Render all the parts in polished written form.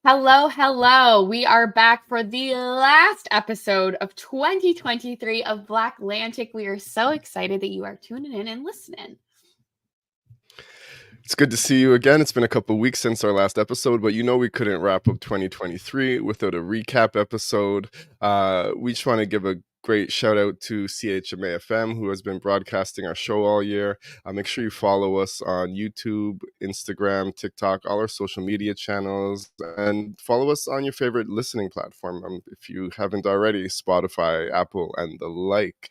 Hello, hello. We are back for the last episode of 2023 of BlackLantic. We are so excited that you are tuning in and listening. It's good to see you again. It's been a couple weeks since our last episode, but we couldn't wrap up 2023 without a recap episode. We just want to give a great shout out to CHMA FM, who has been broadcasting our show all year. Make sure you follow us on YouTube, Instagram, TikTok, all our social media channels, and follow us on your favorite listening platform. If you haven't already, Spotify, Apple, and the like.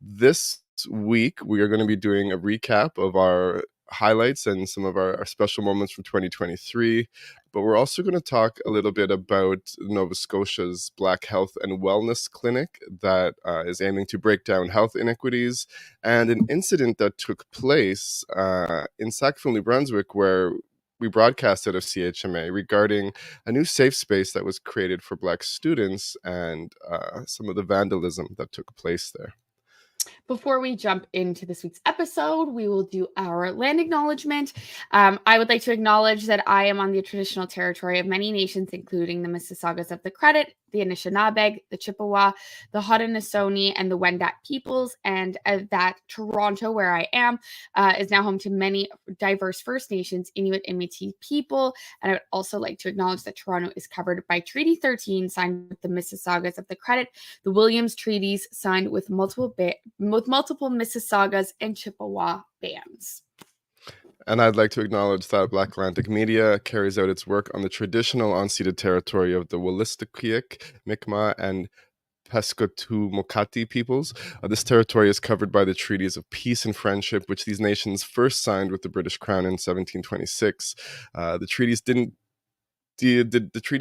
This week, we are going to be doing a recap of our highlights and some of our special moments from 2023, but we're also going to talk a little bit about Nova Scotia's Black Health and Wellness Clinic that is aiming to break down health inequities, and an incident that took place in Sackville, New Brunswick, where we broadcast out of CHMA regarding a new safe space that was created for Black students and some of the vandalism that took place there. Before we jump into this week's episode, we will do our land acknowledgement. I would like to acknowledge that I am on the traditional territory of many nations, including the Mississaugas of the Credit, the Anishinaabe, the Chippewa, the Haudenosaunee, and the Wendat peoples, and that Toronto, where I am, is now home to many diverse First Nations, Inuit, and Métis people. And I would also like to acknowledge that Toronto is covered by Treaty 13, signed with the Mississaugas of the Credit, the Williams Treaties, signed with multiple Mississaugas and Chippewa bands. And I'd like to acknowledge that BlackLantic Media carries out its work on the traditional unceded territory of the Wolastoqiyik, Mi'kmaq, and Pescatawamukati peoples. This territory is covered by the treaties of peace and friendship, which these nations first signed with the British Crown in 1726. The treaties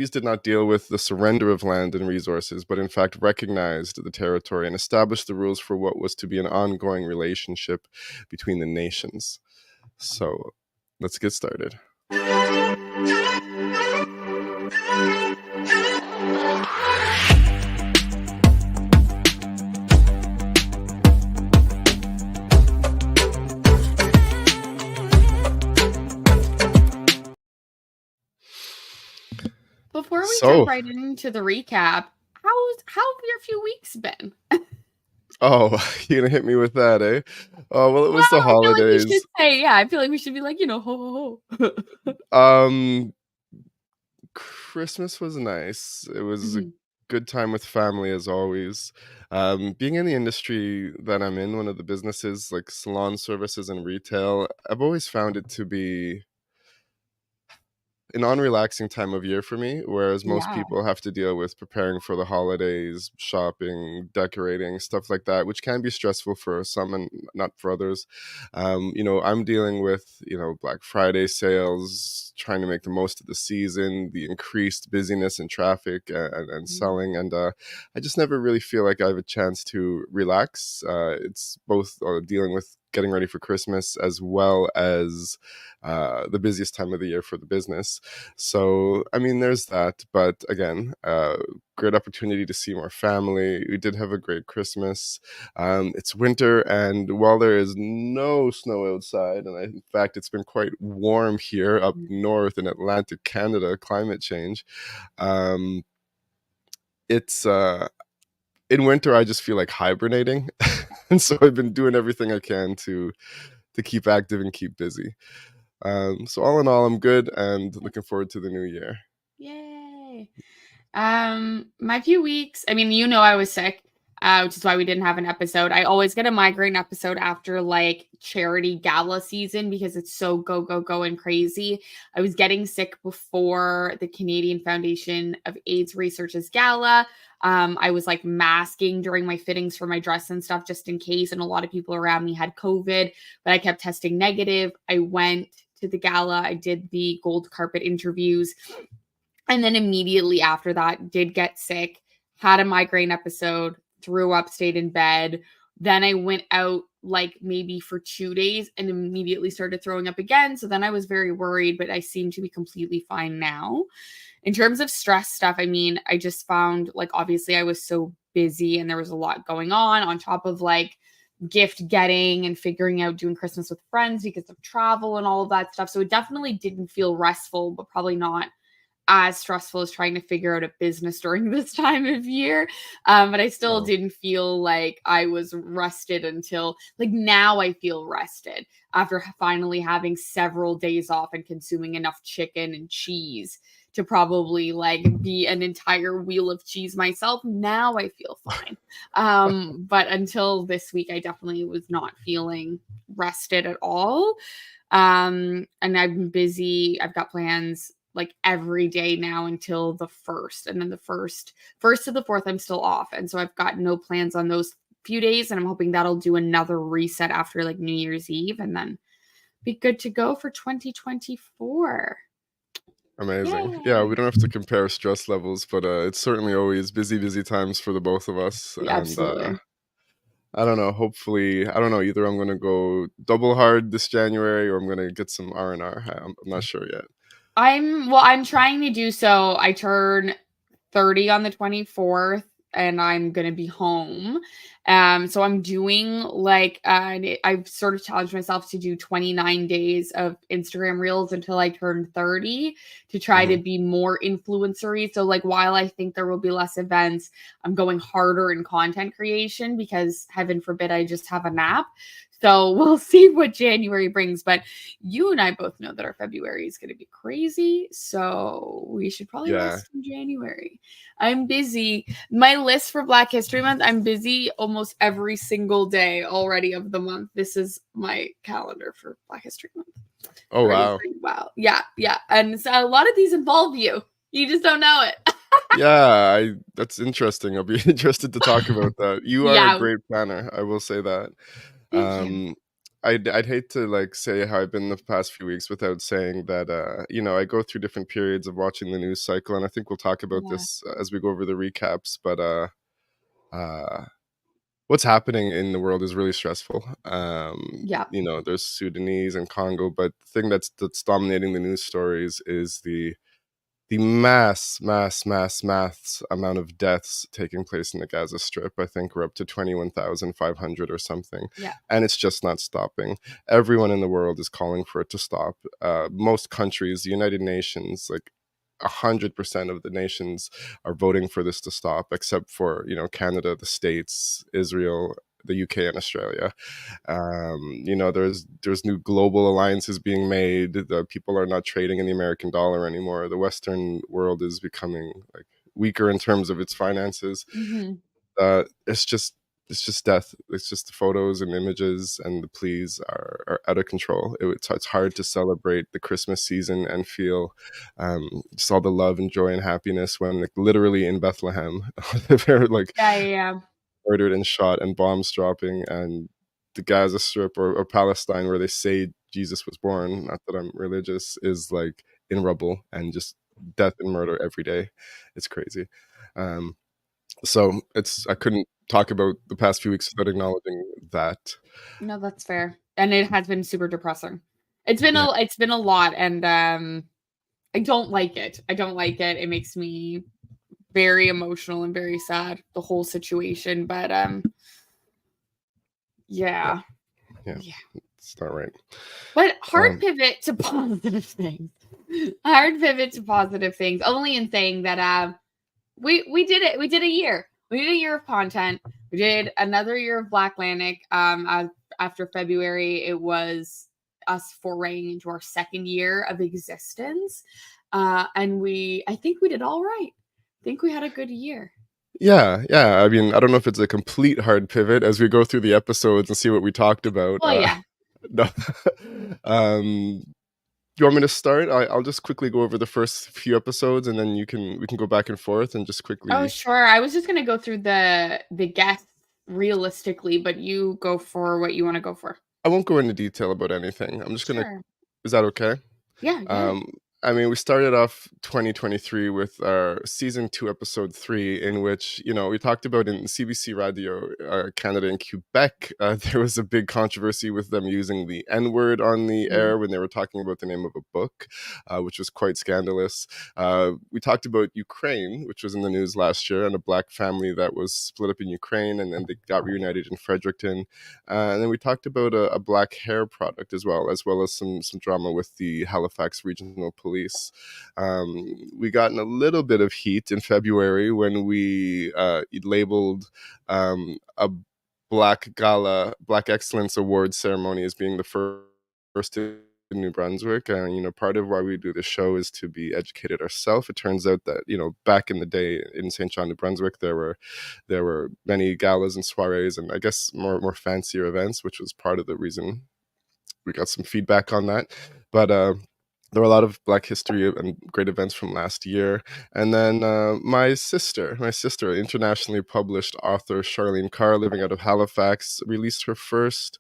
did not deal with the surrender of land and resources, but in fact recognized the territory and established the rules for what was to be an ongoing relationship between the nations. So let's get started. Before we jump right into the recap, how have your few weeks been? Oh, you're gonna hit me with that, eh? Oh, well, it was the holidays. I feel like we should say, I feel like we should be like, ho, ho, ho. Christmas was nice. It was a good time with family, as always. Being in the industry that I'm in, one of the businesses like salon services and retail, I've always found it to be an unrelaxing time of year for me, whereas most people have to deal with preparing for the holidays, shopping, decorating, stuff like that, which can be stressful for some and not for others. I'm dealing with, Black Friday sales, trying to make the most of the season, the increased busyness and traffic and selling. And I just never really feel like I have a chance to relax. It's both dealing with getting ready for Christmas as well as the busiest time of the year for the business. So, there's that. But again, great opportunity to see more family. We did have a great Christmas. It's winter, and while there is no snow outside, and in fact, it's been quite warm here up north in Atlantic Canada, climate change, it's in winter, I just feel like hibernating. And so I've been doing everything I can to keep active and keep busy. So all in all, I'm good and looking forward to the new year. Yay. My few weeks, I was sick, which is why we didn't have an episode. I always get a migraine episode after charity gala season because it's so go and crazy. I was getting sick before the Canadian Foundation of AIDS Research's gala. I was masking during my fittings for my dress and stuff just in case, and a lot of people around me had COVID, but I kept testing negative. I went to the gala. I did the gold carpet interviews, and then immediately after that did get sick, had a migraine episode, threw up, stayed in bed. Then I went out maybe for 2 days and immediately started throwing up again. So then I was very worried, but I seem to be completely fine now. In terms of stress stuff, I just found obviously I was so busy and there was a lot going on top of gift getting and figuring out doing Christmas with friends because of travel and all of that stuff. So it definitely didn't feel restful, but probably not as stressful as trying to figure out a business during this time of year. But I still No. didn't feel like I was rested until like now I feel rested after finally having several days off and consuming enough chicken and cheese to probably like be an entire wheel of cheese myself. Now I feel fine. But until this week, I definitely was not feeling rested at all. And I've been busy. I've got plans like every day now until the first. And then the first to the fourth, I'm still off. And so I've got no plans on those few days. And I'm hoping that'll do another reset after like New Year's Eve and then be good to go for 2024. Amazing. Yeah, we Yay. don't have to compare stress levels, but it's certainly always busy times for the both of us. Yeah, And absolutely. I don't know. Hopefully, I don't know. Either I'm gonna go double hard this January, or I'm gonna get some R&R. I'm not sure yet. I'm trying to do so. I turn 30 on the 24th and I'm going to be home. So I'm doing like I've sort of challenged myself to do 29 days of Instagram reels until I turn 30 to try to Hmm. be more influencery. So like while I think there will be less events, I'm going harder in content creation because heaven forbid I just have a nap. So we'll see what January brings, but you and I both know that our February is going to be crazy. So we should probably Yeah. rest in January. I'm busy. My list for Black History Month, I'm busy almost every single day already of the month. This is my calendar for Black History Month. Oh wow. Wow. Yeah, yeah. And so a lot of these involve you. You just don't know it. Yeah, that's interesting. I'll be interested to talk about that. You are a Yeah. great planner, I will say that. Thank you. Um, I'd hate to like say how I've been the past few weeks without saying that I go through different periods of watching the news cycle, and I think we'll talk about Yeah. this as we go over the recaps. But uh, what's happening in the world is really stressful. Yeah. There's Sudanese and Congo, but the thing that's dominating the news stories is the mass amount of deaths taking place in the Gaza Strip. I think we're up to 21,500 or something. Yeah. And it's just not stopping. Everyone in the world is calling for it to stop. Most countries, the United Nations, like 100% of the nations are voting for this to stop, except for, Canada, the States, Israel, the UK, and Australia. There's new global alliances being made. The people are not trading in the American dollar anymore. The Western world is becoming like weaker in terms of its finances. Hmm. It's just death. It's just the photos and images and the pleas are out of control. It's hard to celebrate the Christmas season and feel just all the love and joy and happiness when like literally in Bethlehem they're like Yeah. Yeah. murdered and shot and bombs dropping, and the Gaza Strip or Palestine where they say Jesus was born, not that I'm religious, is like in rubble and just death and murder every day. It's crazy. Um, so I couldn't talk about the past few weeks without acknowledging that. No, that's fair. And it has been super depressing. Yeah. It's been a lot and I don't like it. I don't like it. It makes me very emotional and very sad, the whole situation. But Yeah. yeah. Yeah. Yeah. It's not right. But hard Um, pivot to positive things. Hard pivot to positive things. Only in saying that we did it. We did a year. We did a year of content. We did another year of BlackLantic. After February, it was us foraying into our second year of existence. And I think we did all right. I think we had a good year. yeah. I mean, I don't know if it's a complete hard pivot as we go through the episodes and see what we talked about. Well, yeah. No. um, you want me to start? I'll just quickly go over the first few episodes, and then we can go back and forth and just Oh, quickly. sure. I was just gonna go through the guests realistically, but you go for what you want to go for. I won't go into detail about anything. I'm just gonna. Sure. Is that okay? Yeah, yeah. Um, I mean, we started off 2023 with our season 2, episode 3, in which, we talked about in CBC Radio, Canada and Quebec, there was a big controversy with them using the N word on the Mm. air when they were talking about the name of a book, which was quite scandalous. We talked about Ukraine, which was in the news last year, and a Black family that was split up in Ukraine, and then they got reunited in Fredericton. And then we talked about a Black hair product as well as some drama with the Halifax Regional Police police. We got in a little bit of heat in February when we labeled a Black Excellence Award ceremony as being the first in New Brunswick. Part of why we do the show is to be educated ourselves. It turns out that, back in the day in St. John, New Brunswick, there were many galas and soirees and I guess more fancier events, which was part of the reason we got some feedback on that. But there were a lot of Black history and great events from last year. And then my sister, internationally published author Charlene Carr, living out of Halifax, released her first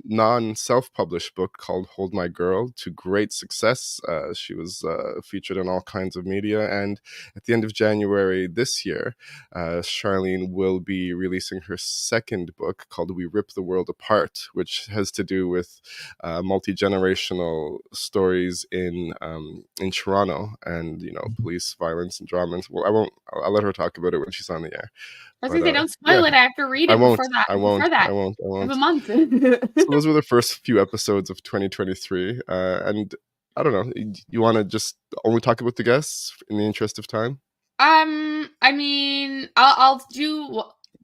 non-self-published book called Hold My Girl to great success. She was featured in all kinds of media. And at the end of January this year, Charlene will be releasing her second book called We Rip the World Apart, which has to do with multi-generational stories in Toronto and police violence and drama. Well, I'll let her talk about it when she's on the air. I was gonna say, don't spoil it. I have to read it before that. I won't. I have a month. So those were the first few episodes of 2023, and I don't know. You want to just only talk about the guests in the interest of time? I mean,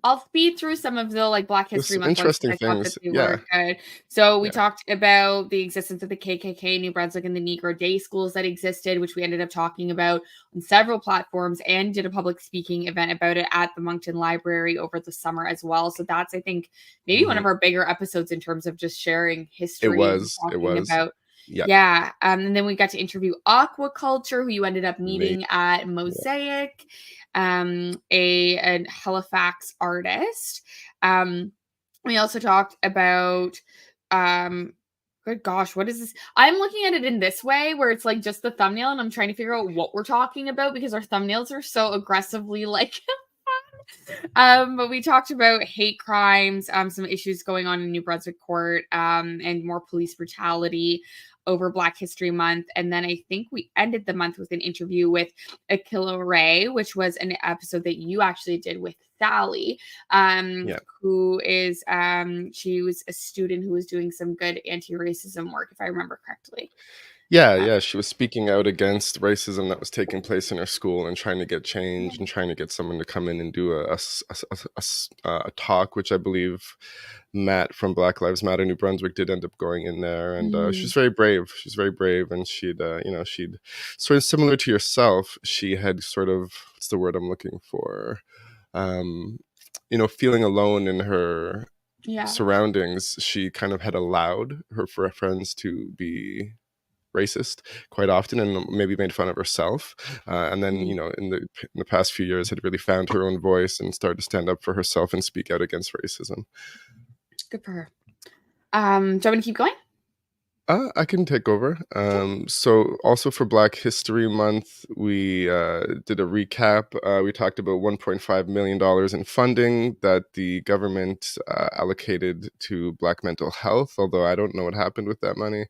I'll speed through some of the Black History Month interesting things. Were good. So we talked about the existence of the KKK in New Brunswick and the Negro Day schools that existed, which we ended up talking about on several platforms, and did a public speaking event about it at the Moncton Library over the summer as well. So that's, I think, maybe one of our bigger episodes in terms of just sharing history. It was. About. Yeah. And then we got to interview Aquaculture, who you ended up meeting at Mosaic, a Halifax artist. We also talked about, good gosh, what is this? I'm looking at it in this way where it's like just the thumbnail and I'm trying to figure out what we're talking about because our thumbnails are so aggressively but we talked about hate crimes, some issues going on in New Brunswick court, and more police brutality over Black History Month. And then I think we ended the month with an interview with Akila Ray, which was an episode that you actually did with Sally, who is, she was a student who was doing some good anti-racism work, if I remember correctly. Yeah, she was speaking out against racism that was taking place in her school and trying to get change and trying to get someone to come in and do a talk, which I believe Matt from Black Lives Matter New Brunswick did end up going in there. And she's very brave. She's very brave. And she'd sort of similar to yourself, she had sort of, what's the word I'm looking for? Feeling alone in her surroundings. She kind of had allowed her friends to be racist quite often and maybe made fun of herself, and then in the past few years had really found her own voice and started to stand up for herself and speak out against racism. Good for her. Do you want me to keep going? I can take over. So also for Black History Month, we did a recap. We talked about $1.5 million in funding that the government allocated to Black mental health, although I don't know what happened with that money.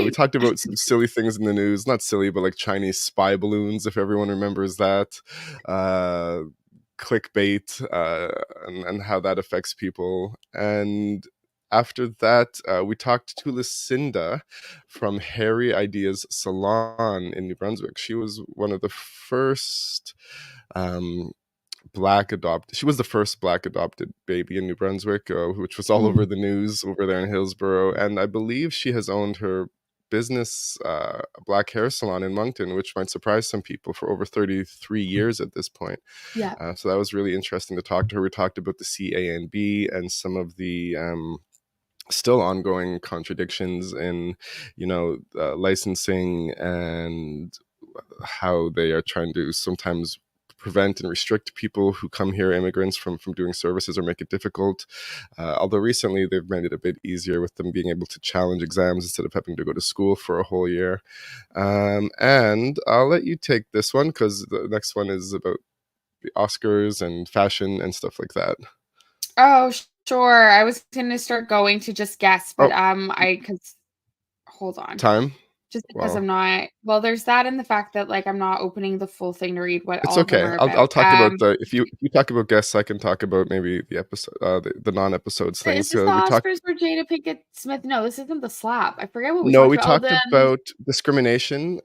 We talked about some silly things in the news, not silly, but like Chinese spy balloons, if everyone remembers that. Clickbait, and how that affects people. And after that, we talked to Lucinda from Hairy Ideas Salon in New Brunswick. She was one of the first she was the first Black adopted baby in New Brunswick, which was all over the news over there in Hillsborough. And I believe she has owned her business, Black hair salon in Moncton, which might surprise some people, for over 33 years at this point. So that was really interesting to talk to her. We talked about the CANB and some of the still ongoing contradictions in licensing and how they are trying to sometimes prevent and restrict people who come here, immigrants, from doing services or make it difficult. Although recently they've made it a bit easier with them being able to challenge exams instead of having to go to school for a whole year. And I'll let you take this one because the next one is about the Oscars and fashion and stuff like that. Oh, sure. I was going to start going to just guess, but hold on. Time? Just because Well, I'm not well, there's that and the fact that, like, I'm not opening the full thing to read what it's all of them okay. are I'll about. talk about the if you talk about guests, I can talk about maybe the episode, the non-episodes Is things. this the So we talked. Oscars for Jada Pinkett Smith? No, this isn't the slap. I forget what we No, talked we about. Oh, talked about discrimination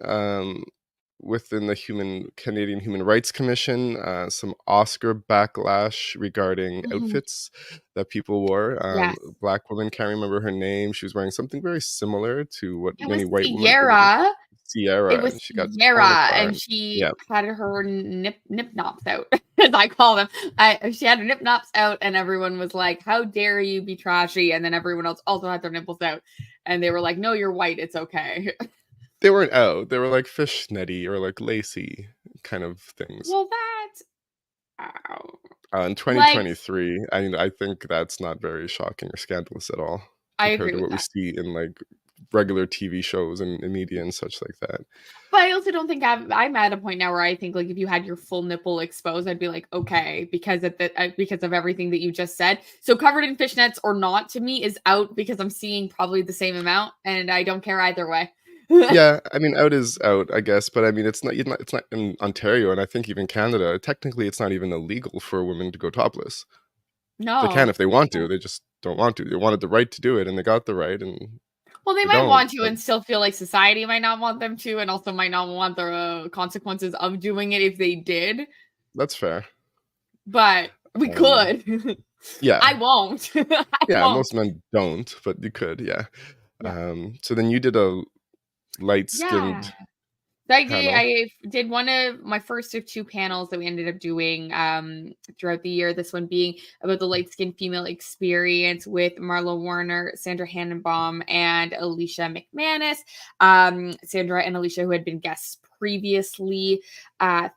within the Canadian Human Rights Commission, some Oscar backlash regarding Mhm. outfits that people wore. Yes. Black woman, can't remember her name. She was wearing something very similar to what It was many white women were wearing. Sierra. It Sierra, was and she got torn Sierra, apart. and she Yeah, had her nip nops out, as I call them. She had her nip nops out, and everyone was like, "How dare you be trashy?" And then everyone else also had their nipples out, and they were like, "No, you're white. It's okay." they weren't out. They were like fishnetty or like lacy kind of things. Well, that's ow. In Like 2023, I mean, I think that's not very shocking or scandalous at all I compared agree to with what we that. see in like regular TV shows and media and such like that. But I also don't think I'm at a point now where I think like if you had your full nipple exposed, I'd be like, okay, because of everything that you just said. So covered in fishnets or not to me is out because I'm seeing probably the same amount, and I don't care either way. Yeah, I mean, out is out, I guess, but I mean, it's not in Ontario, and I think even Canada. Technically, it's not even illegal for women to go topless. They can No. if they want to. They just don't want to. They wanted the right to do it, and they got the right, and Well, they they might don't. want to and still feel like society might not want them to, and also might not want the consequences of doing it if they did. That's fair. But we Um, could. yeah, I won't. I yeah. won't. Most men don't, but you could. Yeah. Yeah. So then you did a Yeah. light-skinned So panel. I did one of my first of two panels that we ended up doing throughout the year. This one being about the light skinned female experience with Marla Warner, Sandra Hannenbaum, and Alicia McManus. Sandra and Alicia, who had been guests previously uh,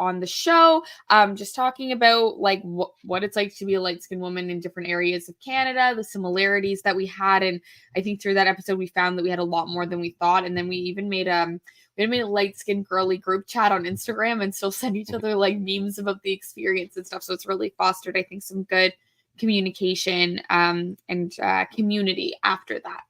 on the show, just talking about like what it's like to be a light skinned woman in different areas of Canada, the similarities that we had. And I think through that episode, we found that we had a lot more than we thought. And then we even made a light skinned girly group chat on Instagram and still send each other like memes about the experience and stuff. So it's really fostered, I think, some good communication and community after that.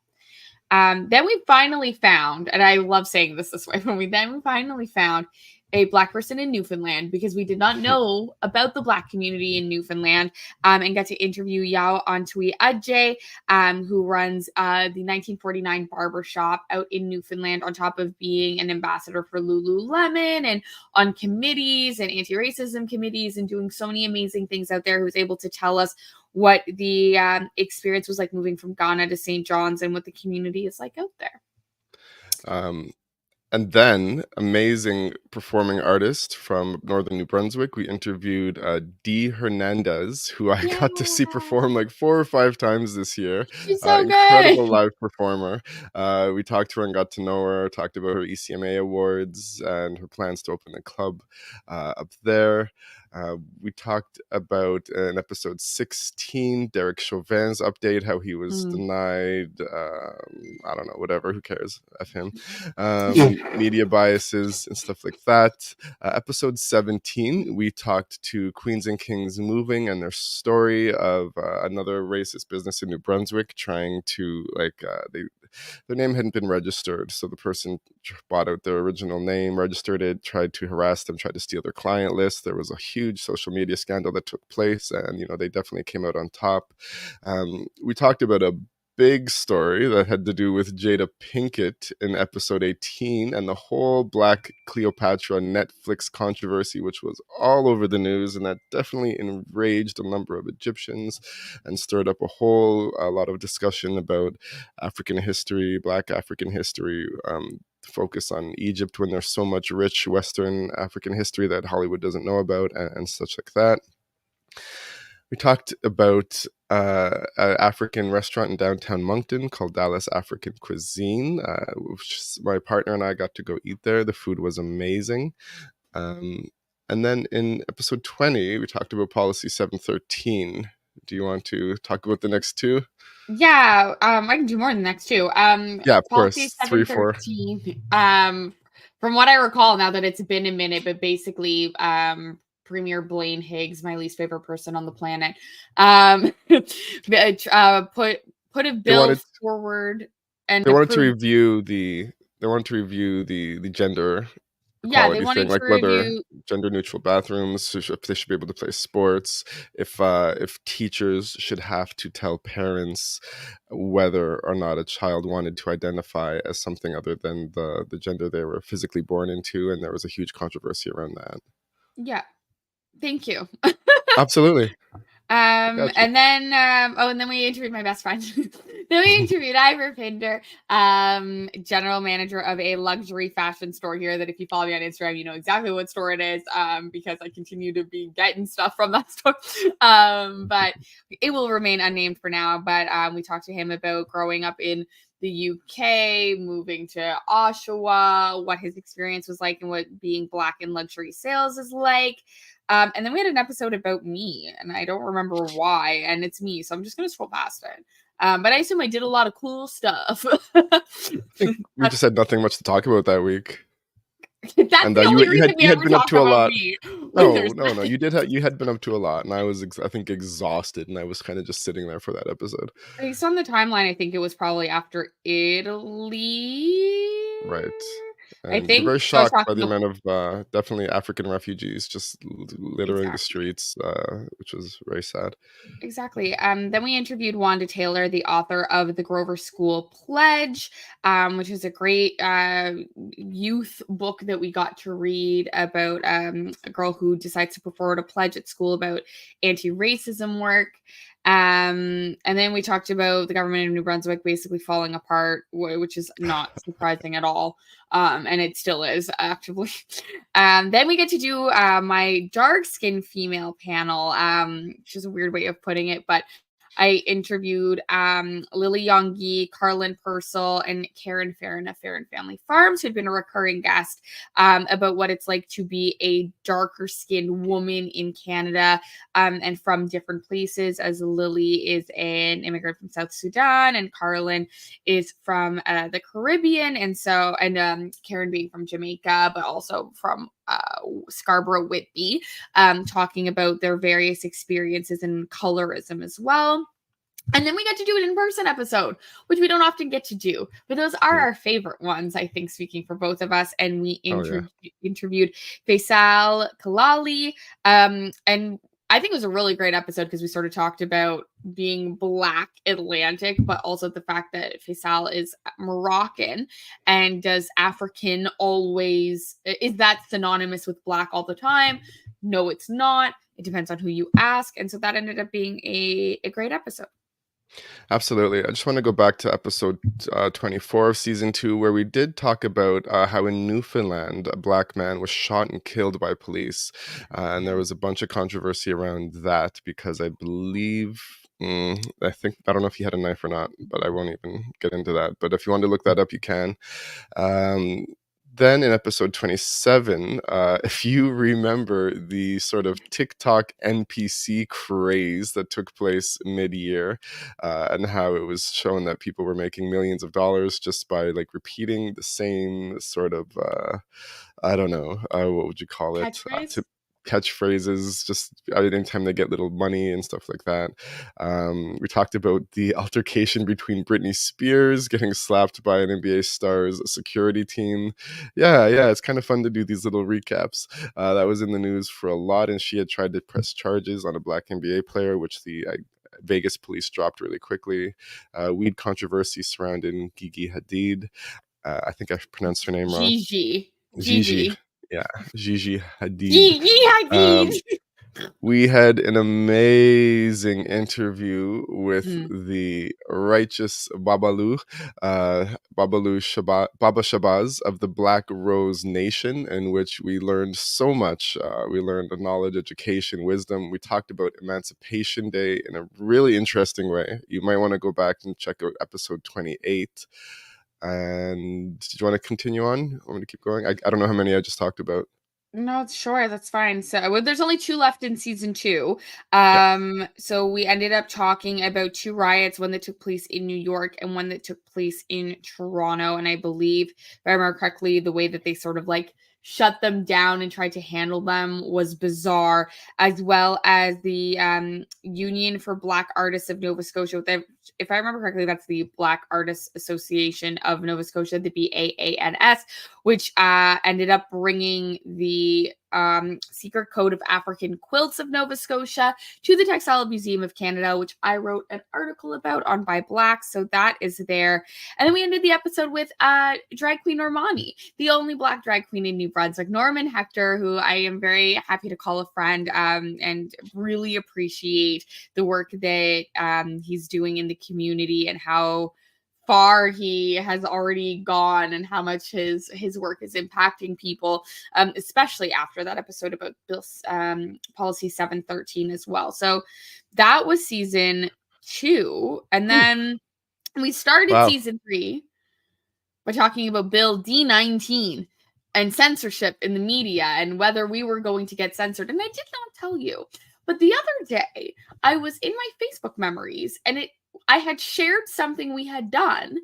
Then we finally found, and I love saying this way, when we finally found a Black person in Newfoundland because we did not know about the Black community in Newfoundland, and got to interview Yao Antwi Ajay, who runs the 1949 barber shop out in Newfoundland, on top of being an ambassador for Lululemon and on committees and anti-racism committees and doing so many amazing things out there, who was able to tell us what the experience was like moving from Ghana to St. John's and what the community is like out there. Um, and then amazing performing artist from northern New Brunswick. We interviewed Dee Hernandez, who I Yeah, got to see perform like 4 or 5 times this year. she's so good. Incredible live performer. We talked to her and got to know her, talked about her ECMA awards and her plans to open a club up there. We talked about in episode 16, Derek Chauvin's update, how he was denied, I don't know, whatever, who cares, F him, media biases and stuff like that. Episode 17, we talked to Queens and Kings Moving and their story of another racist business in New Brunswick trying to, their name hadn't been registered, so the person bought out their original name, registered it, tried to harass them, tried to steal their client list. There was a huge social media scandal that took place, and they definitely came out on top. We talked about a big story that had to do with Jada Pinkett in episode 18 and the whole Black Cleopatra Netflix controversy, which was all over the news, and that definitely enraged a number of Egyptians and stirred up a lot of discussion about African history, Black African history, focus on Egypt when there's so much rich Western African history that Hollywood doesn't know about, and such like that. We talked about an African restaurant in downtown Moncton called Dallas African Cuisine, which my partner and I got to go eat there. The food was amazing. And then in episode 20, we talked about Policy 713. Do you want to talk about the next two? Yeah, I can do more than the next two. Yeah, of Policy course. 3, 4. 713. From what I recall, now that it's been a minute, but basically, Premier Blaine Higgs, my least favorite person on the planet, put a They bill wanted forward and they wanted to approved. review the they wanted to review the gender Yeah, they equality thing, wanted to like whether review. gender neutral bathrooms, if they should be able to play sports, if teachers should have to tell parents whether or not a child wanted to identify as something other than the gender they were physically born into, and there was a huge controversy around that. Yeah, thank you. Absolutely. Got you. And then and then we interviewed my best friend. Then we interviewed Ivor Pinder, general manager of a luxury fashion store here. That if you follow me on Instagram, you know exactly what store it is, because I continue to be getting stuff from that store. But it will remain unnamed for now. But we talked to him about growing up in the UK, moving to Oshawa, what his experience was like, and what being Black in luxury sales is like. And then we had an episode about me, and I don't remember why, and it's me, so I'm just going to scroll past it. But I assume I did a lot of cool stuff. I think we just had nothing much to talk about that week. That's And the only reason we you had ever been up talk to a about lot. me. No. You had been up to a lot, and I was I think exhausted, and I was kind of just sitting there for that episode. Based on the timeline, I think it was probably after Italy. Right. I And you're think very so. I was shocked by talking the about. amount of definitely African refugees just littering the Exactly. streets, which was very sad. Exactly. Then we interviewed Wanda Taylor, the author of the Grover School Pledge, which is a great youth book that we got to read about a girl who decides to put forward a pledge at school about anti-racism work. And then we talked about the government of New Brunswick basically falling apart, which is not surprising at all. And it still is actively. Then we get to do my dark skinned female panel, which is a weird way of putting it, but I interviewed Lily Yongi, Carlin Purcell, and Karen Farron of Farron Family Farms, who'd been a recurring guest, about what it's like to be a darker skinned woman in Canada, and from different places, as Lily is an immigrant from South Sudan and Carlin is from the Caribbean. And Karen being from Jamaica, but also from Scarborough Whitby, talking about their various experiences in colorism as well. And then we got to do an in-person episode, which we don't often get to do, but those are our favorite ones, I think, speaking for both of us. And we interviewed Faisal Kalali, and I think it was a really great episode because we sort of talked about being Black Atlantic, but also the fact that Faisal is Moroccan. And does African always, is that synonymous with Black all the time? No, it's not. It depends on who you ask. And so that ended up being a great episode. Absolutely. I just want to go back to episode 24 of season 2, where we did talk about how in Newfoundland, a Black man was shot and killed by police. And there was a bunch of controversy around that because I believe, I don't know if he had a knife or not, but I won't even get into that. But if you want to look that up, you can. Then in episode 27, if you remember the sort of TikTok NPC craze that took place mid-year, and how it was shown that people were making millions of dollars just by like repeating the same sort of, I don't know, what would you call it? Catchphrases, just anytime they get little money and stuff like that. We talked about the altercation between Britney Spears getting slapped by an NBA star's security team. Yeah, it's kind of fun to do these little recaps. That was in the news for a lot, and she had tried to press charges on a Black NBA player, which the Vegas police dropped really quickly. Weed controversy surrounding Gigi Hadid. I think I pronounced her name wrong. Gigi. Yeah, Gigi Hadid. We had an amazing interview with the righteous Baba Shabazz of the Black Rose Nation, in which we learned so much. We learned knowledge, education, wisdom. We talked about Emancipation Day in a really interesting way. You might want to go back and check out episode 28. And do you want to continue on? Want me to keep going? I don't know how many I just talked about. No, sure, that's fine. So there's only 2 left in season 2. So we ended up talking about 2 riots, one that took place in New York and one that took place in Toronto. And I believe, if I remember correctly, the way that they sort of like shut them down and tried to handle them was bizarre, as well as the Union for Black Artists of Nova Scotia, if I remember correctly, that's the Black Artists Association of Nova Scotia, the BAANS, which ended up bringing the Secret Code of African Quilts of Nova Scotia to the Textile Museum of Canada, which I wrote an article about on By Black. So that is there. And then we ended the episode with drag queen Normani, the only Black drag queen in New Brunswick, Norman Hector, who I am very happy to call a friend and really appreciate the work that he's doing in the community and how far he has already gone and how much his work is impacting people, especially after that episode about Bill Policy 713 as well. So that was season 2. And then we started season 3 by talking about Bill D19 and censorship in the media and whether we were going to get censored. And I did not tell you, but the other day I was in my Facebook memories and I had shared something we had done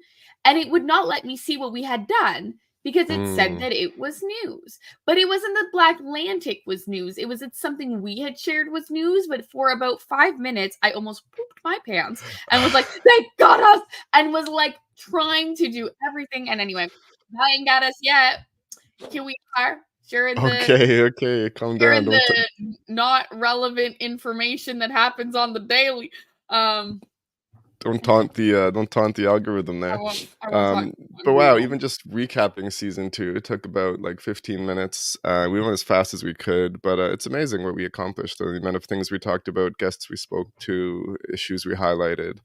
and it would not let me see what we had done because it said that it was news. But it wasn't that BlackLantic was news. It's something we had shared was news, but for about 5 minutes, I almost pooped my pants and was like, they got us, and was like trying to do everything. And anyway, they ain't got us yet. Here we are. Sharing Okay, calm down. the not relevant information that happens on the daily. Don't taunt the algorithm there. I won't but wow, even just recapping season 2, it took about like 15 minutes. We went as fast as we could, but it's amazing what we accomplished. The amount of things we talked about, guests we spoke to, issues we highlighted,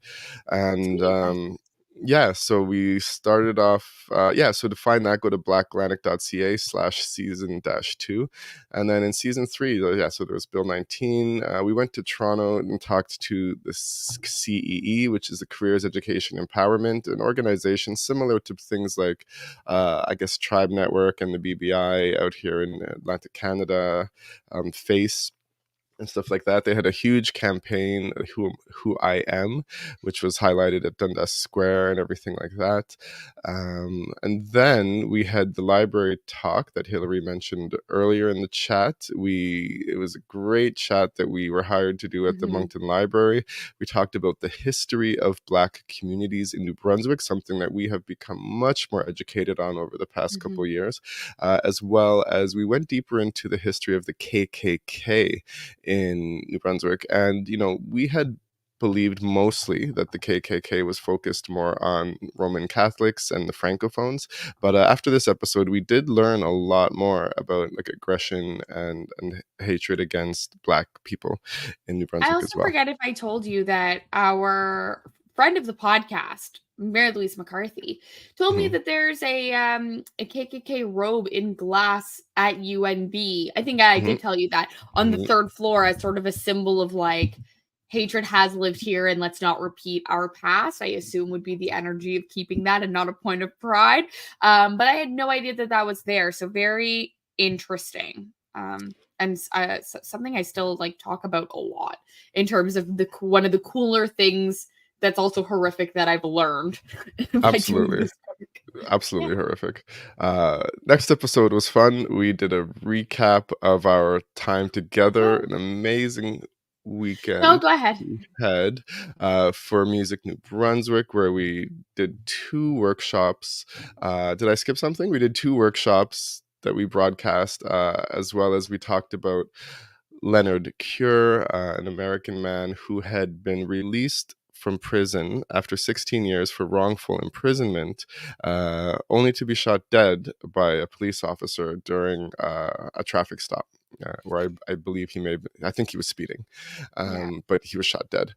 and yeah, so we started off, so to find that, go to blacklantic.ca/season-2. And then in season 3, so there was Bill 19. We went to Toronto and talked to the CEE, which is the Careers Education Empowerment, an organization similar to things like, I guess, Tribe Network and the BBI out here in Atlantic Canada, FACE, and stuff like that. They had a huge campaign, Who I Am, which was highlighted at Dundas Square and everything like that. And then we had the library talk that Hillary mentioned earlier in the chat. It was a great chat that we were hired to do at the Moncton Library. We talked about the history of Black communities in New Brunswick, something that we have become much more educated on over the past couple of years, as well as we went deeper into the history of the KKK in New Brunswick. And, we had believed mostly that the KKK was focused more on Roman Catholics and the Francophones. But after this episode, we did learn a lot more about like aggression and hatred against Black people in New Brunswick as well. I also forget if I told you that our friend of the podcast, Mary Louise McCarthy, told me that there's a KKK robe in glass at UNB. I think I did tell you that on the 3rd floor as sort of a symbol of like hatred has lived here and let's not repeat our past. I assume would be the energy of keeping that and not a point of pride. But I had no idea that was there. So very interesting. And something I still like talk about a lot in terms of one of the cooler things that's also horrific that I've learned. Absolutely horrific. Next episode was fun. We did a recap of our time together, an amazing weekend. No, go ahead. Had for Music New Brunswick, where we did 2 workshops. Did I skip something? We did 2 workshops that we broadcast, as well as we talked about Leonard Cure, an American man who had been released from prison after 16 years for wrongful imprisonment, only to be shot dead by a police officer during a traffic stop, where I believe I think he was speeding, but he was shot dead.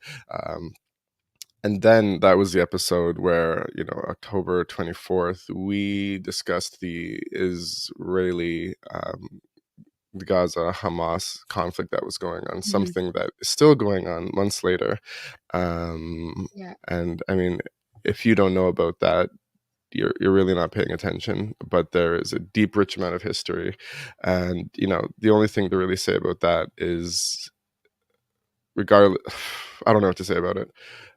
And then that was the episode where, October 24th, we discussed the Israeli the Gaza-Hamas conflict that was going on, something that is still going on months later. And I mean, if you don't know about that, you're really not paying attention. But there is a deep, rich amount of history. And, the only thing to really say about that is, regardless, I don't know what to say about it.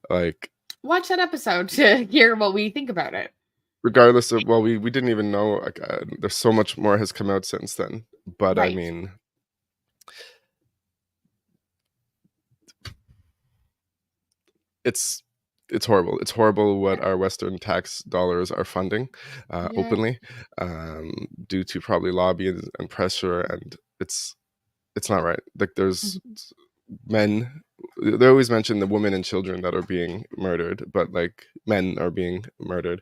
Like, watch that episode to hear what we think about it. Regardless of, we didn't even know, like, there's so much more has come out since then. But I mean, it's it's horrible. It's horrible what our Western tax dollars are funding Yeah. openly, due to probably lobby and pressure, and it's not right. Like there's Mhm. men, they always mention the women and children that are being murdered, but like men are being murdered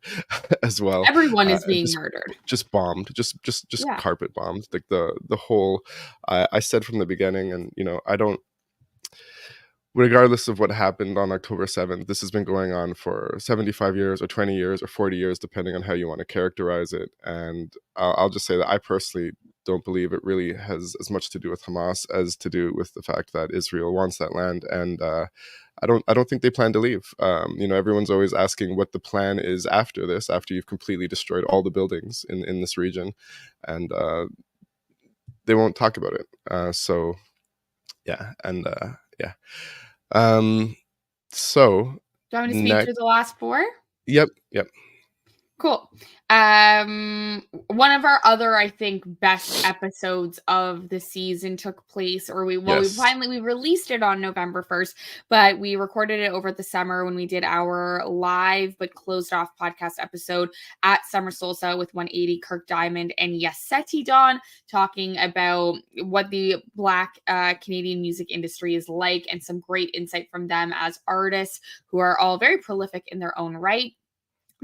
as well, Everyone is and being murdered. just bombed, just Yeah. carpet bombed. Like the whole, I said from the beginning, and I don't, regardless of what happened on October 7th, this has been going on for 75 years or 20 years or 40 years, depending on how you want to characterize it. And I'll just say that I personally don't believe it really has as much to do with Hamas as to do with the fact that Israel wants that land. And I don't think they plan to leave. Everyone's always asking what the plan is after this, after you've completely destroyed all the buildings in this region. And they won't talk about it. So yeah. And yeah. So Do you want me to speak next, through the last four? yep. Cool. One of our other, I think, best episodes of the season took place, or we Yes. we released it on November 1st, but we recorded it over the summer when we did our live but closed off podcast episode at Summer Solstice with 180 Kirk Diamond and Yeseti Dawn, talking about what the Black Canadian music industry is like and some great insight from them as artists who are all very prolific in their own right.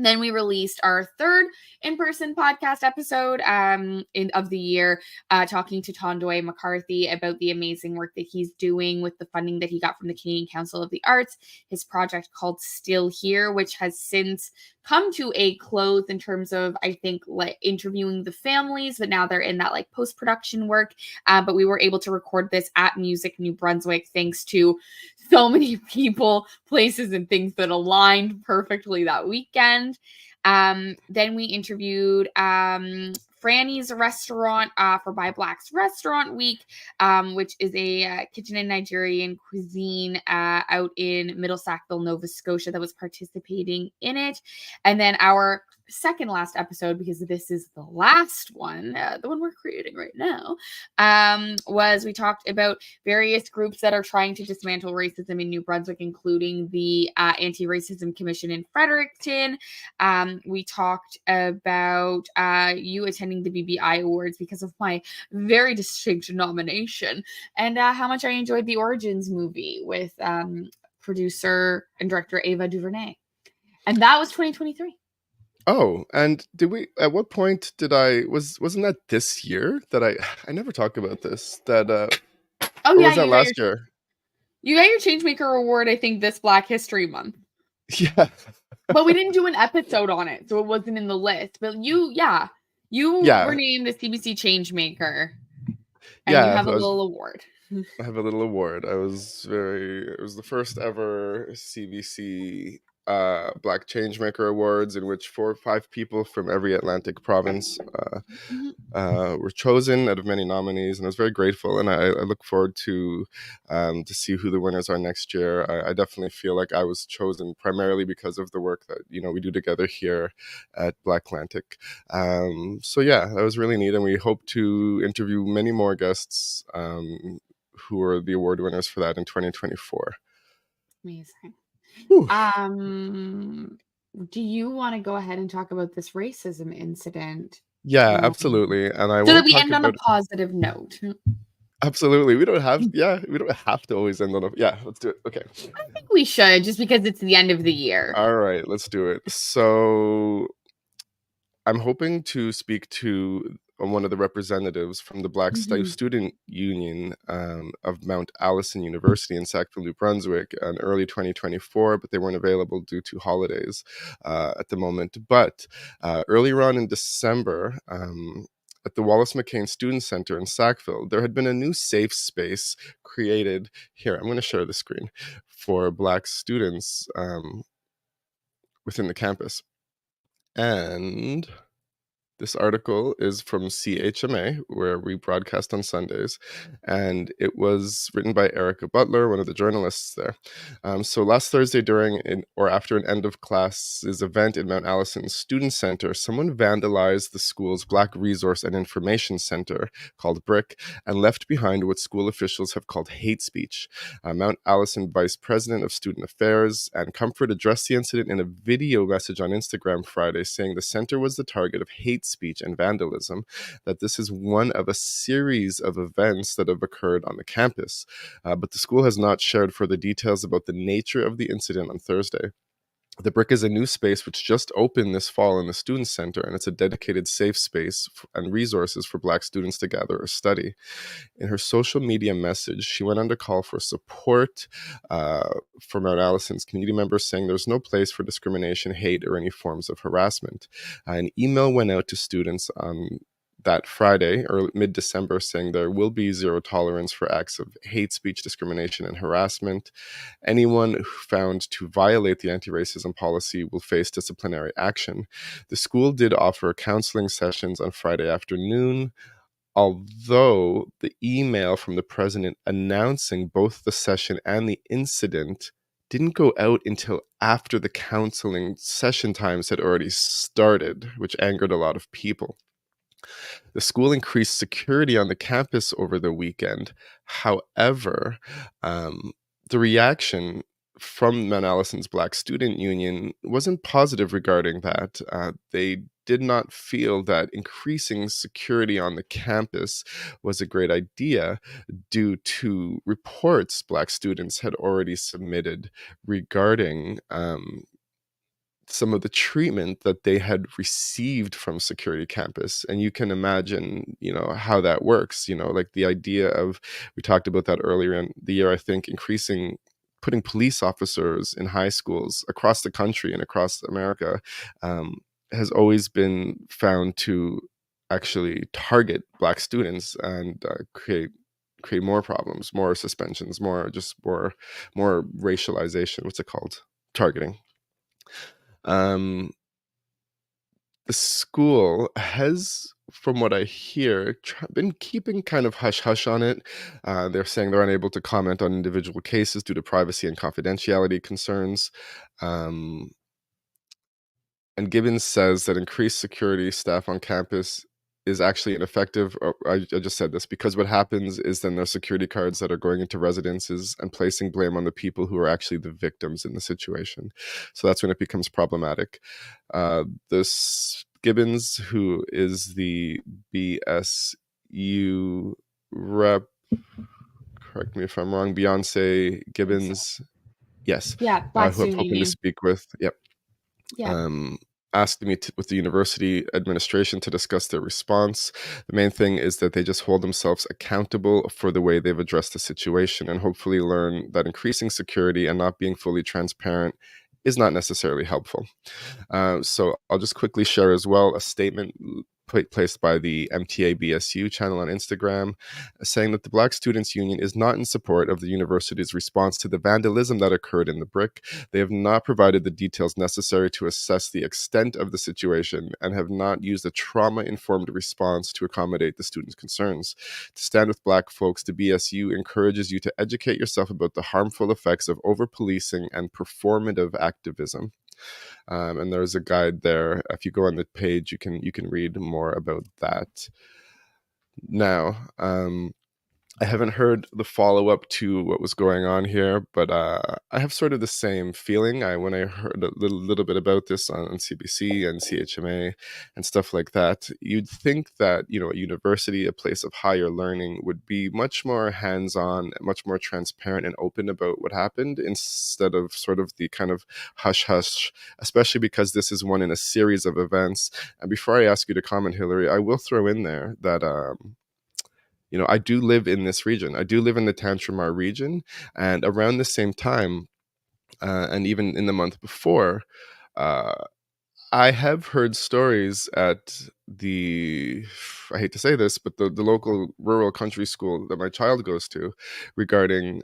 Then we released our third in-person podcast episode of the year, talking to Tondoy McCarthy about the amazing work that he's doing with the funding that he got from the Canadian Council of the Arts, his project called Still Here, which has since come to a close in terms of, I think, like interviewing the families, but now they're in that like post-production work. But we were able to record this at Music New Brunswick thanks to so many people, places, and things that aligned perfectly that weekend. Then we interviewed Franny's restaurant for By Black's Restaurant Week, which is a kitchen and Nigerian cuisine out in Middle Sackville, Nova Scotia, that was participating in it. And then our second last episode, because this is the last one, the one we're creating right now, was we talked about various groups that are trying to dismantle racism in New Brunswick, including the Anti-Racism Commission in Fredericton. We talked about you attending the BBI Awards because of my very distinct nomination, and how much I enjoyed the Origins movie with producer and director Ava DuVernay. And that was 2023. Oh, and did we? At what point did wasn't that this year that I never talk about this? That Oh or yeah, was that last year? you got your Changemaker Award, I think, this Black History Month. Yeah. But we didn't do an episode on it, so it wasn't in the list. But you were named the CBC Changemaker, and you Yeah. have a little award. I have a little award. It was the first ever CBC Black Changemaker Awards, in which 4 or 5 people from every Atlantic province were chosen out of many nominees, and I was very grateful. And I look forward to see who the winners are next year. I definitely feel like I was chosen primarily because of the work that we do together here at BlackLantic. So yeah, that was really neat, and we hope to interview many more guests who are the award winners for that in 2024. Amazing. Whew. Do you want to go ahead and talk about this racism incident? Yeah, absolutely. And I So that won't we talk end on a about positive note. absolutely. We don't have to always end on a let's do it. Okay. I think we should, just because it's the end of the year. All right, let's do it. So I'm hoping to speak to one of the representatives from the Black Student Union of Mount Alison University in Sackville, New Brunswick, in early 2024, but they weren't available due to holidays at the moment. But earlier on in December, at the Wallace McCain Student Center in Sackville, there had been a new safe space created. Here, I'm going to share the screen for Black students within the campus. And This article is from CHMA, where we broadcast on Sundays, and it was written by Erica Butler, one of the journalists there. So last Thursday, or after an end of classes event in Mount Alison Student Center, someone vandalized the school's Black Resource and Information Center, called BRIC, and left behind what school officials have called hate speech. Mount Alison Vice President of Student Affairs Ann Comfort addressed the incident in a video message on Instagram Friday, saying the center was the target of hate speech and vandalism, that this is one of a series of events that have occurred on the campus. But the school has not shared further details about the nature of the incident on Thursday. The BRIC is a new space which just opened this fall in the Student Center, and it's a dedicated safe space and resources for Black students to gather or study. In her social media message, she went on to call for support for Mount Alison's community members, saying there's no place for discrimination, hate, or any forms of harassment. An email went out to students on that Friday, or mid-December, saying there will be zero tolerance for acts of hate speech, discrimination, and harassment. Anyone found to violate the anti-racism policy will face disciplinary action. The school did offer counseling sessions on Friday afternoon, although the email from the president announcing both the session and the incident didn't go out until after the counseling session times had already started, which angered a lot of people. The school increased security on the campus over the weekend. However, the reaction from Mount Alison's Black Student Union wasn't positive regarding that. They did not feel that increasing security on the campus was a great idea due to reports Black students had already submitted regarding some of the treatment that they had received from security campus. And you can imagine, how that works, like the idea of, we talked about that earlier in the year, I think, putting police officers in high schools across the country and across America has always been found to actually target Black students and create more problems, more suspensions, more racialization. What's it called? Targeting. The school has, from what I hear, been keeping kind of hush-hush on it. They're saying they're unable to comment on individual cases due to privacy and confidentiality concerns. And Gibbons says that increased security staff on campus is actually ineffective. I just said this because what happens is then there's security cards that are going into residences and placing blame on the people who are actually the victims in the situation. So that's when it becomes problematic. This Gibbons, who is the BSU rep, correct me if I'm wrong, Beyonce Gibbons, yes, Yeah, who I'm hoping to speak with. Yep. Yeah. Asked me with the university administration to discuss their response. The main thing is that they just hold themselves accountable for the way they've addressed the situation and hopefully learn that increasing security and not being fully transparent is not necessarily helpful. So I'll just quickly share as well a statement placed by the MTA BSU channel on Instagram, saying that the Black Students Union is not in support of the university's response to the vandalism that occurred in the BRIC. They have not provided the details necessary to assess the extent of the situation and have not used a trauma-informed response to accommodate the students' concerns. To stand with Black folks, the BSU encourages you to educate yourself about the harmful effects of over-policing and performative activism. And there's a guide there. If you go on the page, you can read more about that. Now, I haven't heard the follow-up to what was going on here, but I have sort of the same feeling. When I heard a little bit about this on CBC and CHMA and stuff like that, you'd think that, a university, a place of higher learning, would be much more hands-on, much more transparent and open about what happened instead of sort of the kind of hush-hush, especially because this is one in a series of events. And before I ask you to comment, Hillary, I will throw in there that I do live in this region. I do live in the Tantramar region. And around the same time, and even in the month before, I have heard stories at I hate to say this, but the local rural country school that my child goes to regarding,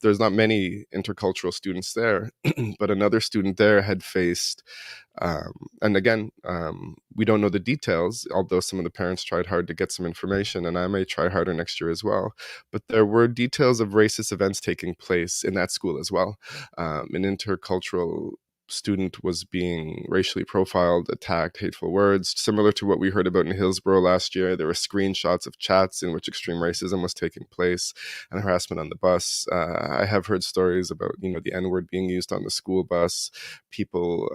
there's not many intercultural students there, but another student there had faced And again, we don't know the details, although some of the parents tried hard to get some information, and I may try harder next year as well. But there were details of racist events taking place in that school as well. An intercultural student was being racially profiled, attacked, hateful words, similar to what we heard about in Hillsborough last year. There were screenshots of chats in which extreme racism was taking place and harassment on the bus. I have heard stories about, the N-word being used on the school bus, people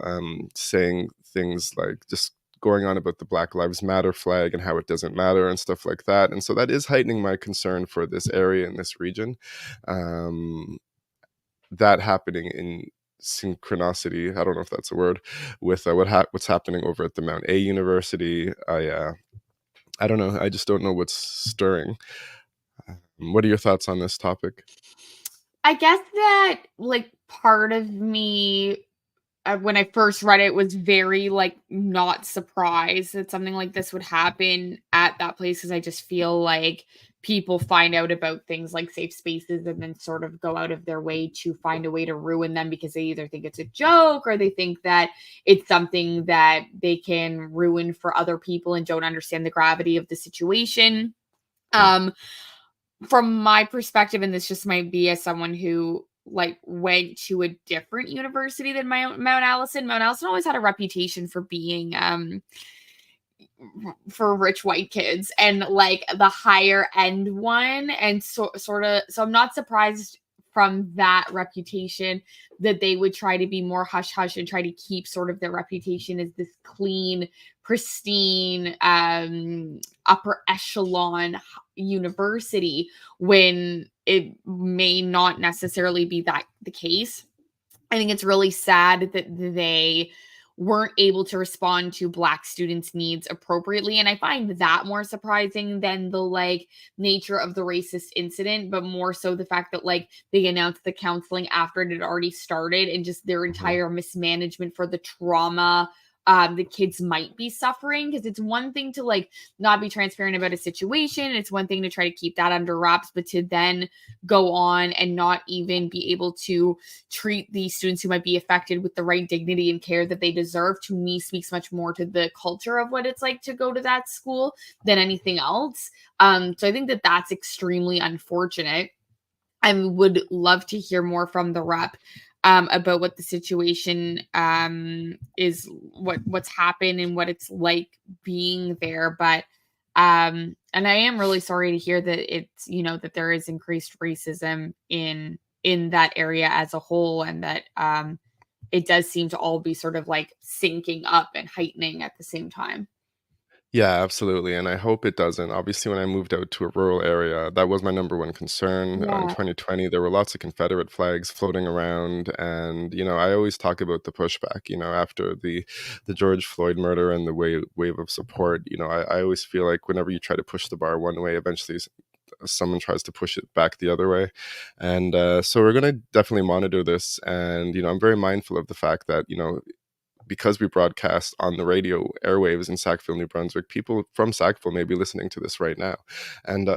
saying things like just going on about the Black Lives Matter flag and how it doesn't matter and stuff like that. And so that is heightening my concern for this area and this region. That happening in synchronicity, I don't know if that's a word, with what's happening over at the Mount A University. I don't know. I just don't know what's stirring. What are your thoughts on this topic? I guess that, like, part of me, when I first read it, was very, like, not surprised that something like this would happen at that place, because I just feel like people find out about things like safe spaces and then sort of go out of their way to find a way to ruin them, because they either think it's a joke or they think that it's something that they can ruin for other people and don't understand the gravity of the situation. From my perspective, and this just might be as someone who, like, went to a different university than Mount Allison. Mount Allison always had a reputation for being for rich white kids, and like the higher end one, and so I'm not surprised from that reputation that they would try to be more hush hush and try to keep sort of their reputation as this clean, pristine, upper echelon university, when it may not necessarily be that the case. I think it's really sad that they weren't able to respond to Black students' needs appropriately. And I find that more surprising than the, like, nature of the racist incident, but more so the fact that, like, they announced the counseling after it had already started, and just their entire mismanagement for the trauma the kids might be suffering. Because it's one thing to, like, not be transparent about a situation. It's one thing to try to keep that under wraps, but to then go on and not even be able to treat the students who might be affected with the right dignity and care that they deserve, to me speaks much more to the culture of what it's like to go to that school than anything else. So I think that that's extremely unfortunate. I would love to hear more from the rep about what the situation is, what's happened and what it's like being there. But and I am really sorry to hear that it's, that there is increased racism in that area as a whole, and that it does seem to all be sort of like syncing up and heightening at the same time. Yeah, absolutely. And I hope it doesn't. Obviously, when I moved out to a rural area, that was my number one concern. In Yeah. 2020, there were lots of Confederate flags floating around. And, I always talk about the pushback, after the George Floyd murder and the wave of support. I always feel like whenever you try to push the bar one way, eventually someone tries to push it back the other way. And so we're going to definitely monitor this. And, I'm very mindful of the fact that, because we broadcast on the radio airwaves in Sackville, New Brunswick, people from Sackville may be listening to this right now. And,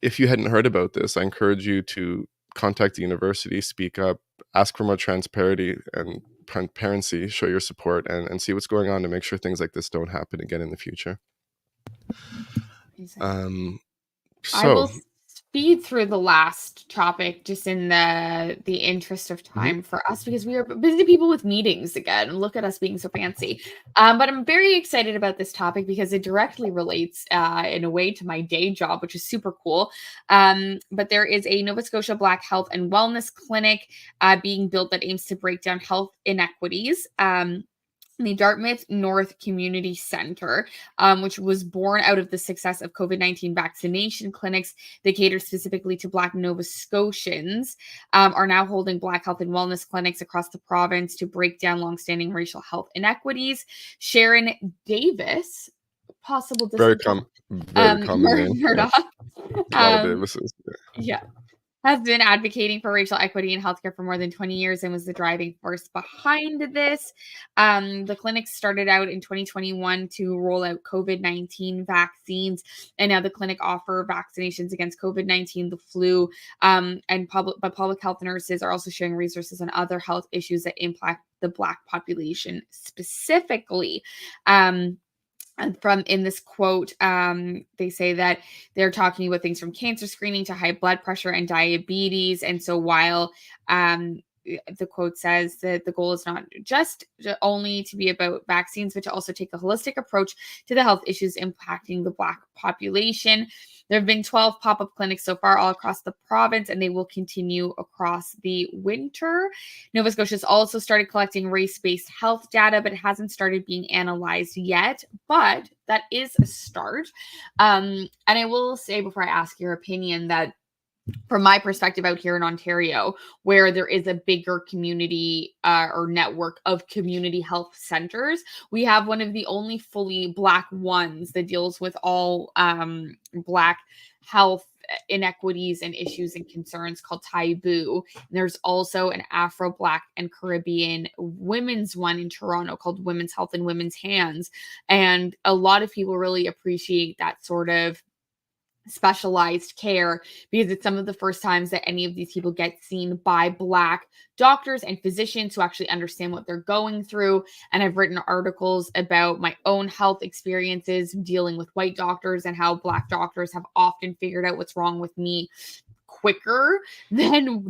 if you hadn't heard about this, I encourage you to contact the university, speak up, ask for more transparency and transparency, show your support, and see what's going on to make sure things like this don't happen again in the future. I will speed through the last topic just in the interest of time for us, because we are busy people with meetings again. Look at us being so fancy. But I'm very excited about this topic because it directly relates in a way to my day job, which is super cool. But there is a Nova Scotia Black Health and Wellness Clinic being built that aims to break down health inequities. The Dartmouth North Community Center, which was born out of the success of COVID-19 vaccination clinics that cater specifically to Black Nova Scotians, are now holding Black health and wellness clinics across the province to break down longstanding racial health inequities. Sharon Davis, possible very common name. Murdoch. A lot of Davises. Yeah. has been advocating for racial equity in healthcare for more than 20 years and was the driving force behind this. The clinic started out in 2021 to roll out COVID-19 vaccines, and now the clinic offer vaccinations against COVID-19, the flu, and public health nurses are also sharing resources on other health issues that impact the Black population specifically. And from in this quote, they say that they're talking about things from cancer screening to high blood pressure and diabetes. And so while the quote says that the goal is not just only to be about vaccines, but to also take a holistic approach to the health issues impacting the Black population. There have been 12 pop-up clinics so far all across the province, and they will continue across the winter. Nova Scotia has also started collecting race-based health data, but it hasn't started being analyzed yet. But that is a start. And I will say before I ask your opinion that from my perspective out here in Ontario, where there is a bigger community or network of community health centers, we have one of the only fully Black ones that deals with all Black health inequities and issues and concerns called Taboo. There's also an Afro Black and Caribbean women's one in Toronto called Women's Health and Women's Hands. And a lot of people really appreciate that sort of specialized care because it's some of the first times that any of these people get seen by Black doctors and physicians who actually understand what they're going through. And I've written articles about my own health experiences dealing with white doctors and how Black doctors have often figured out what's wrong with me quicker than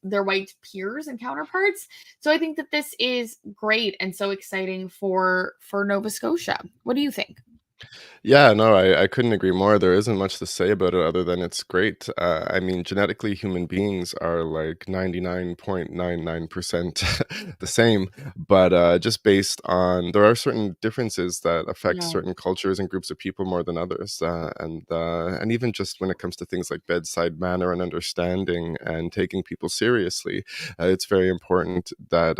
their white peers and counterparts. So I think that this is great and so exciting for Nova Scotia. What do you think? Yeah, no, I couldn't agree more. There isn't much to say about it other than it's great. I mean, genetically, human beings are like 99.99% the same, but just based on there are certain differences that affect Yeah. certain cultures and groups of people more than others, and even just when it comes to things like bedside manner and understanding and taking people seriously, it's very important that.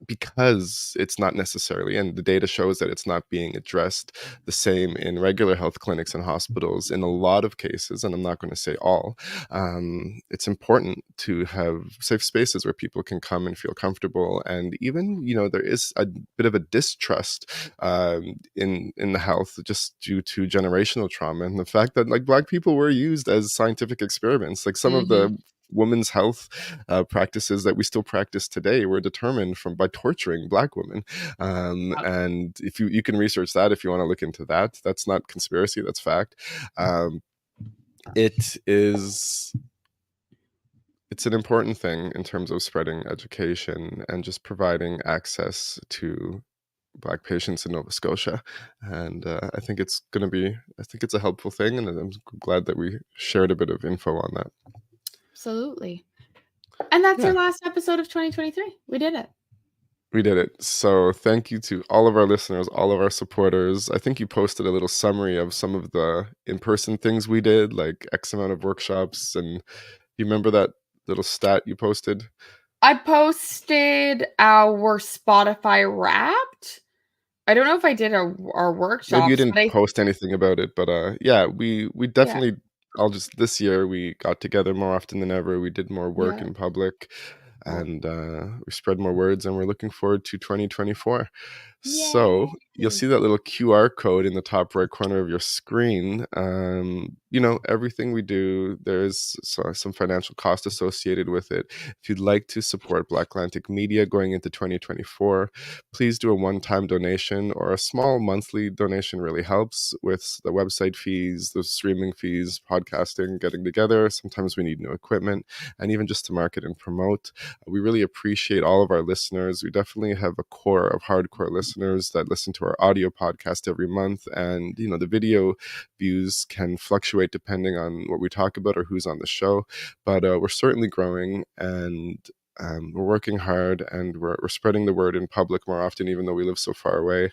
Because it's not necessarily, and the data shows that it's not being addressed the same in regular health clinics and hospitals in a lot of cases, and I'm not going to say all. It's important to have safe spaces where people can come and feel comfortable, and even there is a bit of a distrust in the health just due to generational trauma and the fact that like Black people were used as scientific experiments. Like some of the women's health practices that we still practice today were determined by torturing Black women. And if you can research that if you want to look into that. That's not conspiracy, that's fact. It's an important thing in terms of spreading education and just providing access to Black patients in Nova Scotia. And I think it's a helpful thing, and I'm glad that we shared a bit of info on that. Absolutely. And that's our last episode of 2023. We did it. We did it. So thank you to all of our listeners, all of our supporters. I think you posted a little summary of some of the in-person things we did, like X amount of workshops. And you remember that little stat you posted? I posted our Spotify Wrapped. I don't know if I did our workshops. Maybe you didn't post anything about it, but yeah, we definitely. This year we got together more often than ever. We did more work in public, and we spread more words, and we're looking forward to 2024. So you'll see that little QR code in the top right corner of your screen. Everything we do, there's some financial cost associated with it. If you'd like to support BlackLantic Media going into 2024, please do a one-time donation, or a small monthly donation really helps with the website fees, the streaming fees, podcasting, getting together. Sometimes we need new equipment, and even just to market and promote. We really appreciate all of our listeners. We definitely have a core of hardcore listeners that listen to our audio podcast every month, and the video views can fluctuate depending on what we talk about or who's on the show, but we're certainly growing, and we're working hard, and we're spreading the word in public more often, even though we live so far away.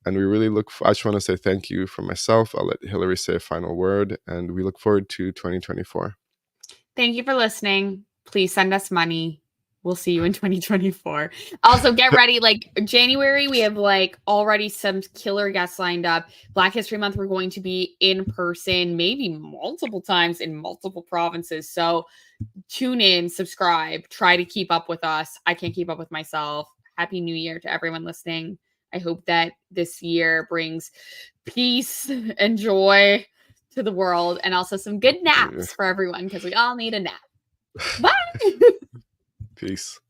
And we really I just want to say thank you for myself. I'll let Hillary say a final word, and we look forward to 2024. Thank you for listening. Please send us money. we'll see you in 2024. Also, get ready. Like January, we have like already some killer guests lined up. Black History Month, we're going to be in person, maybe multiple times in multiple provinces. So tune in, subscribe, try to keep up with us. I can't keep up with myself. Happy New Year to everyone listening. I hope that this year brings peace and joy to the world, and also some good naps for everyone, because we all need a nap. Bye. Peace.